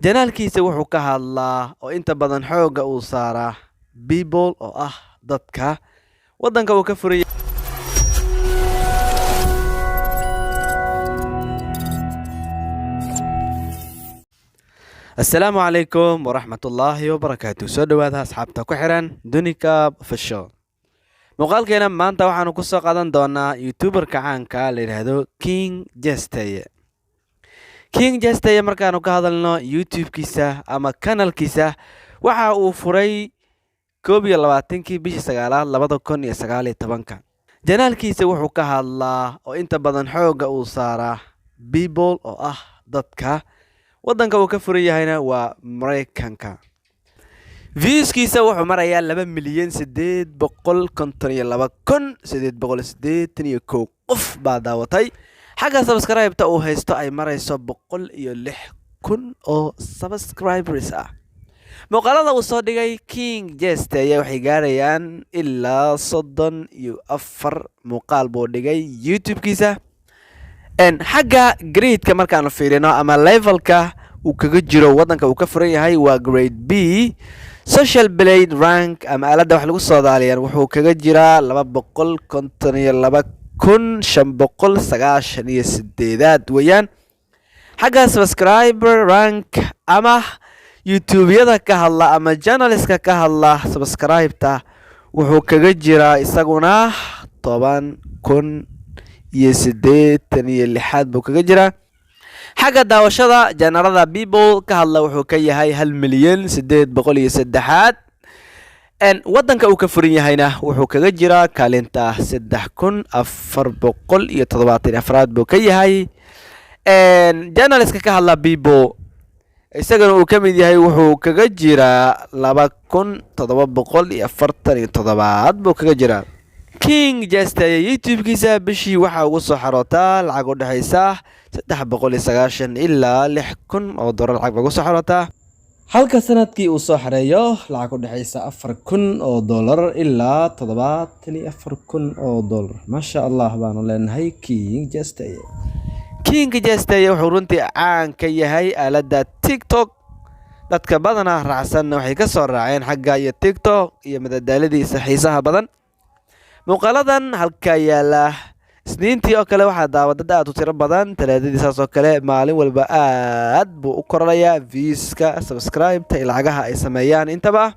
janaalkiisa wuxuu ka hadlaa oo inta badan xooga uu saaraa people oo ah dadka wadanka uu ka furay. السلام عليكم ورحمة الله وبركاته. soo dhawaada asxaabta ku xiran Dunika Official. muuqaalkeena maanta waxaanu ku soo qaadan doonaa youtuberka caanka la yiraahdo King Jasteye. King Jasteye markaanu ka hadalno YouTube-kiisa ama kanalkiisa waxa uu furay 21 bishii 9 2019. janaalkiisa wuxuu ka hadlaa oo inta badan xooga uu saaraa people oo ah dadka wadanka uu ka furan yahayna waa Mareykanka. viewskiisa wuxuu marayaa 2,852,881 qof baa daawatay. xagga subscribe-ta uu haysto ay marayso 106,000 oo subscribers ah. muuqaalada uu soo dhigay King Jasteye waxay gaarayaan ilaa 34 muuqaal buu dhigay YouTube-kiisa. xagga grade-ka markaanu fiirino ama levelka uu kaga jiro wadanka uu ka furan yahay waa grade B. social blade rank ama aaladda wax lagu soo daaliyaan wuxuu kaga jiraa 252,598 weeyaan. xagga subscriber rank ama youtube-yada ka hadla ama journalistka ka hadla subscribe-ta wuxuu kaga jiraa isaguna 10,086 buu kaga jiraa. xagga daawashada janarada people ka hadla wuxuu ka yahay 1,803,000. wadanka uu ka furan yahayna wuxuu kaga jiraa kaalinta 3,474 buu ka yahay. journalistka ka hadla people isagana uu ka mid yahay wuxuu kaga jiraa 2,747 buu kaga jiraa. King Jasteye YouTube-kiisa bishii waxa ugu soo xarootaa lacag u dhaxaysa 390 ilaa 6,000 oo dollar lacag ugu soo xarootaa. halka sanadkii uu soo xareeyo lacag u dhaxaysa 4,000 oo dollar ilaa 74,000 oo dollar. Masha Allah baanu leenahay King Jasteye. King Jasteye wuxuu runtii caan ka yahay aaladda TikTok. dadka badana raacsan waxay ka soo raaceen xagga iyo TikTok iyo madadaaladiisa xiisaha badan. muuqaaladan halka yaala isniintii oo kale waxaa daawadad aad u tiro badan. talaadadii saas oo kale maalin walba aad buu u korolayaa viewska, subscribe-ta iyo lacagaha ay sameeyaan intaba.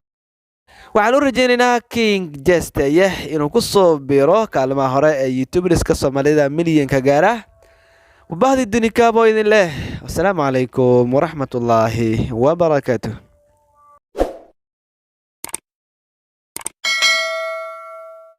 waxaan u rajaynaynaa King Jasteye inuu ku soo biiro kaalmaha hore ee youtuberska Soomaalida milyanka gaara. وبهذه الدنيا كابو إذن الله. والسلام عليكم ورحمة الله وبركاته.